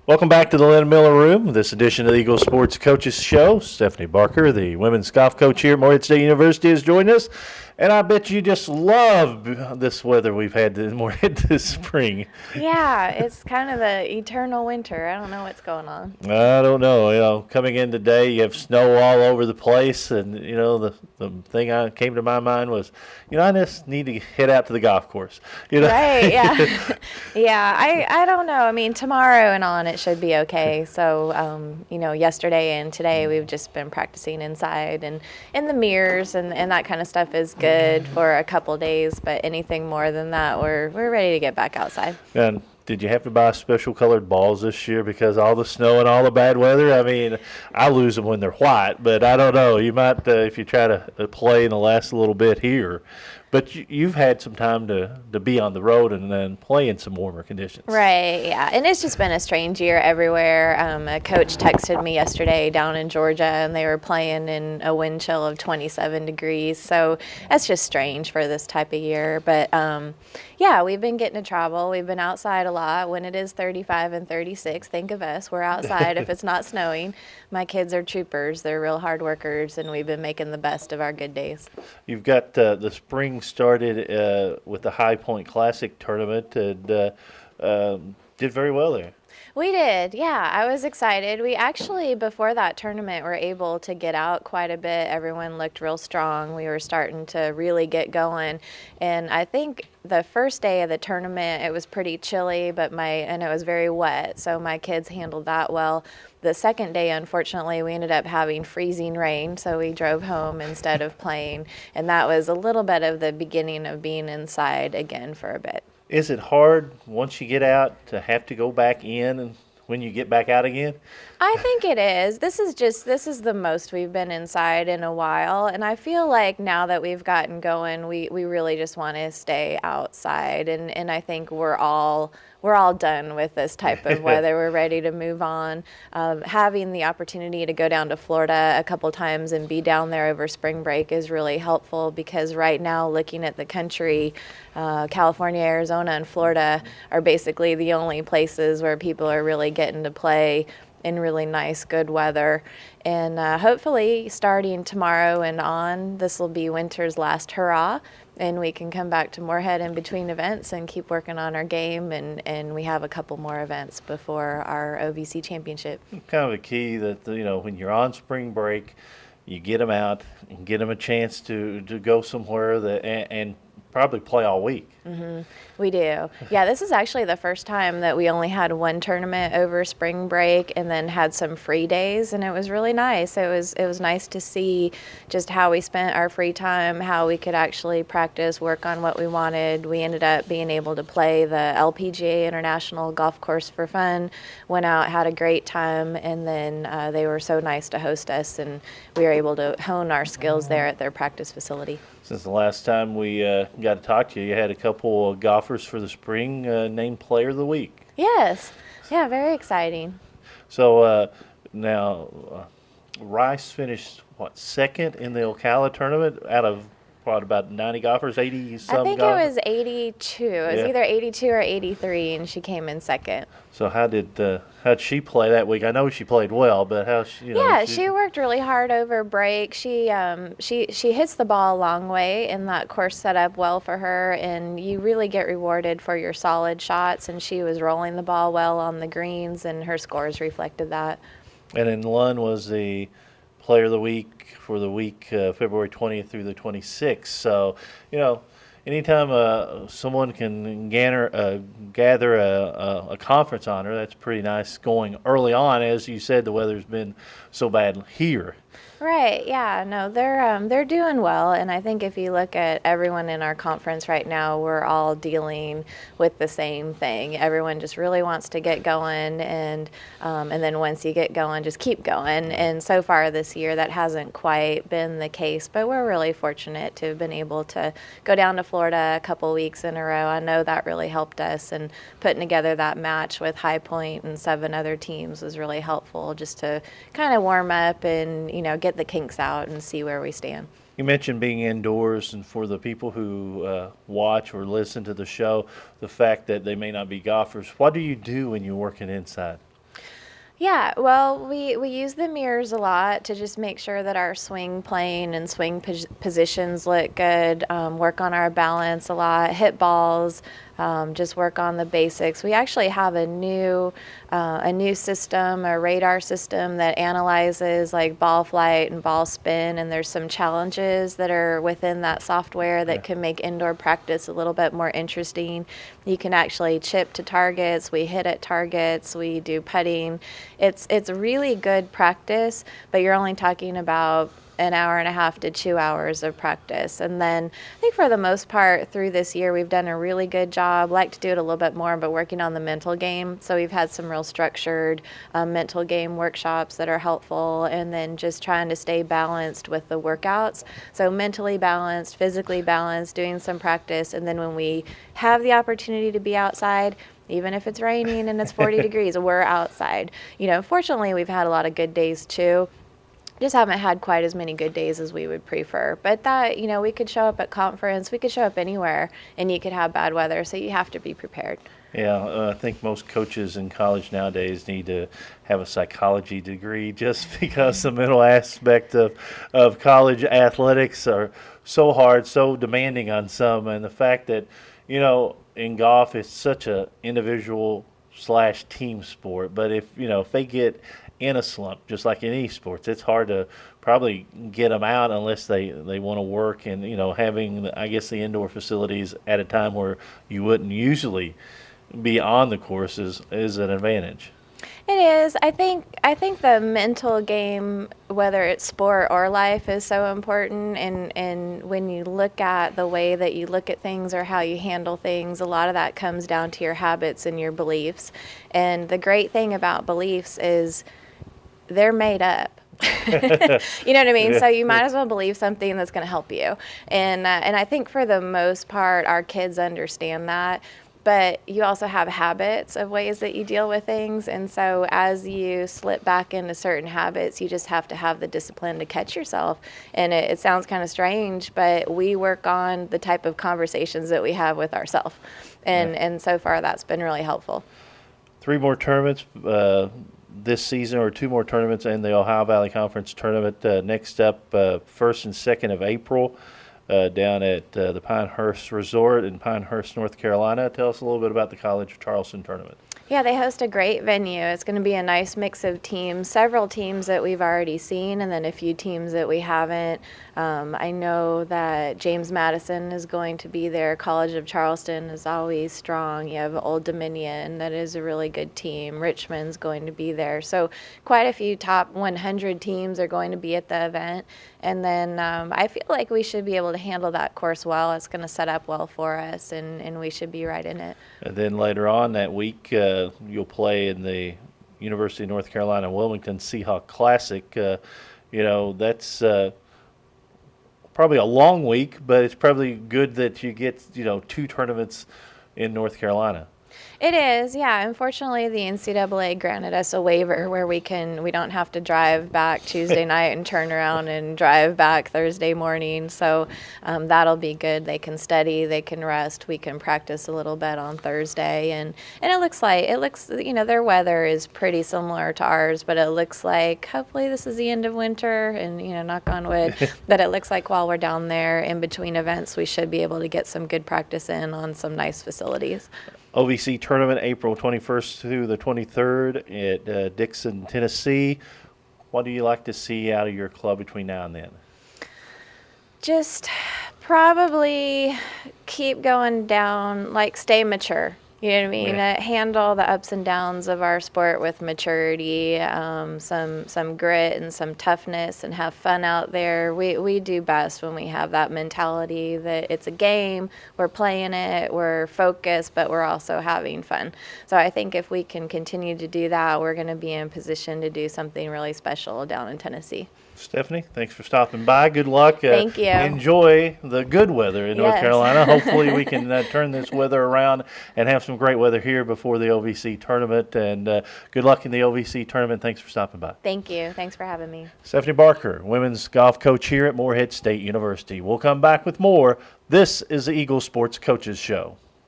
Welcome back to the Lynn Miller Room. This edition of the Eagle Sports Coaches Show. Stephanie Barker, the women's golf coach here at Morehead State University, has joined us. And I bet you just love this weather we've had in Morehead this spring. Yeah, it's kind of the eternal winter. I don't know what's going on. I don't know. Coming in today, you have snow all over the place. And, the thing that came to my mind was, I just need to head out to the golf course. Right, yeah. Yeah, I don't know. I mean, tomorrow and on it should be okay. So, yesterday and today we've just been practicing inside and in the mirrors and that kind of stuff is good for a couple days. But anything more than that, we're ready to get back outside. And did you have to buy special colored balls this year because all the snow and all the bad weather? I mean, I lose them when they're white, but I don't know. You might, if you try to play in the last little bit here. But you've had some time to be on the road and then play in some warmer conditions. Right, yeah. And it's just been a strange year everywhere. A coach texted me yesterday down in Georgia, and they were playing in a wind chill of 27 degrees. So that's just strange for this type of year. But, yeah, we've been getting to travel. We've been outside a lot. When it is 35 and 36, think of us. We're outside if it's not snowing. My kids are troopers. They're real hard workers, and we've been making the best of our good days. You've got the spring started with the High Point Classic tournament and did very well there. We did, yeah. I was excited. We actually, before that tournament, were able to get out quite a bit. Everyone looked real strong. We were starting to really get going. And I think the first day of the tournament, it was pretty chilly, and it was very wet, so my kids handled that well. The second day, unfortunately, we ended up having freezing rain, so we drove home instead of playing. And that was a little bit of the beginning of being inside again for a bit. Is it hard once you get out to have to go back in and when you get back out again? I think it is. This is the most we've been inside in a while, and I feel like now that we've gotten going, we really just want to stay outside, and I think we're all done with this type of weather. We're ready to move on. Having the opportunity to go down to Florida a couple times and be down there over spring break is really helpful because right now, looking at the country, California, Arizona, and Florida are basically the only places where people are really getting to play in really nice, good weather. And hopefully, starting tomorrow and on, this will be winter's last hurrah, and we can come back to Morehead in between events and keep working on our game, and we have a couple more events before our OVC championship. Kind of a key that, when you're on spring break, you get them out and get them a chance to go somewhere and probably play all week. Mm-hmm. We do. Yeah, this is actually the first time that we only had one tournament over spring break and then had some free days, and it was really nice. It was nice to see just how we spent our free time, how we could actually practice, work on what we wanted. We ended up being able to play the LPGA International Golf Course for fun, went out, had a great time, and then they were so nice to host us, and we were able to hone our skills there at their practice facility. Since the last time we got to talk to you, you had a couple of golfers for the spring named Player of the Week. Yes. Yeah, very exciting. So now Rice finished, second in the Ocala tournament out of about 90 golfers, 80-some I think golfers? it was 82. It was either 82 or 83, and she came in second. So how'd she play that week? I know she played well, but how she? Yeah, she worked really hard over break. She hits the ball a long way, and that course set up well for her. And you really get rewarded for your solid shots. And she was rolling the ball well on the greens, and her scores reflected that. And then Lund was the Player of the Week for the week February 20th through the 26th. So, anytime someone can gather a conference honor, that's pretty nice going early on. As you said, the weather's been so bad here. Right, yeah, no, they're doing well, and I think if you look at everyone in our conference right now, we're all dealing with the same thing. Everyone just really wants to get going, and then once you get going, just keep going. And so far this year, that hasn't quite been the case, but we're really fortunate to have been able to go down to Florida a couple weeks in a row. I know that really helped us, and putting together that match with High Point and 7 other teams was really helpful just to kind of warm up and, get the kinks out and see where we stand. You mentioned being indoors, and for the people who watch or listen to the show, the fact that they may not be golfers, what do you do when you're working inside? Yeah, well, we use the mirrors a lot to just make sure that our swing plane and swing positions look good. Work on our balance a lot, hit balls, just work on the basics. We actually have a new system, a radar system that analyzes like ball flight and ball spin, and there's some challenges that are within that software that can make indoor practice a little bit more interesting. You can actually chip to targets, we hit at targets, we do putting. It's really good practice, but you're only talking about an hour and a half to 2 hours of practice. And then I think for the most part through this year, we've done a really good job. Like to do it a little bit more, but working on the mental game. So we've had some real structured mental game workshops that are helpful, and then just trying to stay balanced with the workouts. So mentally balanced, physically balanced, doing some practice. And then when we have the opportunity to be outside, even if it's raining and it's 40 degrees, we're outside. Fortunately, we've had a lot of good days too. Just haven't had quite as many good days as we would prefer. But that, we could show up at conference, we could show up anywhere, and you could have bad weather, so you have to be prepared. Yeah, I think most coaches in college nowadays need to have a psychology degree just because the mental aspect of college athletics are so hard, so demanding on some. And the fact that, in golf, it's such a individual / team sport. But if they get in a slump, just like in esports, it's hard to probably get them out unless they want to work. And having, I guess, the indoor facilities at a time where you wouldn't usually be on the course is an advantage. It is. I think the mental game, whether it's sport or life, is so important. And when you look at the way that you look at things or how you handle things, a lot of that comes down to your habits and your beliefs. And the great thing about beliefs is they're made up. You know what I mean? Yeah. So you might as well believe something that's going to help you. And I think for the most part, our kids understand that. But you also have habits of ways that you deal with things. And so as you slip back into certain habits, you just have to have the discipline to catch yourself. And it sounds kind of strange, but we work on the type of conversations that we have with ourselves. And so far, that's been really helpful. 3 more tournaments this season, or 2 more tournaments in the Ohio Valley Conference tournament. Next up, 1st and 2nd of April. Down at the Pinehurst Resort in Pinehurst, North Carolina. Tell us a little bit about the College of Charleston tournament. Yeah, they host a great venue. It's going to be a nice mix of teams, several teams that we've already seen, and then a few teams that we haven't. I know that James Madison is going to be there. College of Charleston is always strong. You have Old Dominion, that is a really good team. Richmond's going to be there. So quite a few top 100 teams are going to be at the event. And then I feel like we should be able to handle that course well. It's going to set up well for us, and we should be right in it. And then later on that week, you'll play in the University of North Carolina Wilmington Seahawk Classic. That's probably a long week, but it's probably good that you get 2 tournaments in North Carolina. It is, yeah. Unfortunately, the NCAA granted us a waiver where we don't have to drive back Tuesday night and turn around and drive back Thursday morning. So that'll be good. They can study, they can rest, we can practice a little bit on Thursday, and it looks their weather is pretty similar to ours, but it looks like hopefully this is the end of winter, and knock on wood. But it looks like while we're down there in between events, we should be able to get some good practice in on some nice facilities. OVC tournament April 21st through the 23rd at Dixon, Tennessee. What do you like to see out of your club between now and then? Just probably keep going down, like stay mature. You know what I mean? Yeah. Handle the ups and downs of our sport with maturity, some grit and some toughness, and have fun out there. We do best when we have that mentality that it's a game, we're playing it, we're focused, but we're also having fun. So I think if we can continue to do that, we're going to be in position to do something really special down in Tennessee. Stephanie, thanks for stopping by. Good luck. Thank you. Enjoy the good weather in North Yes. Carolina. Hopefully we can turn this weather around and have some great weather here before the OVC tournament. And good luck in the OVC tournament. Thanks for stopping by. Thank you. Thanks for having me. Stephanie Barker, women's golf coach here at Morehead State University. We'll come back with more. This is the Eagle Sports Coaches Show.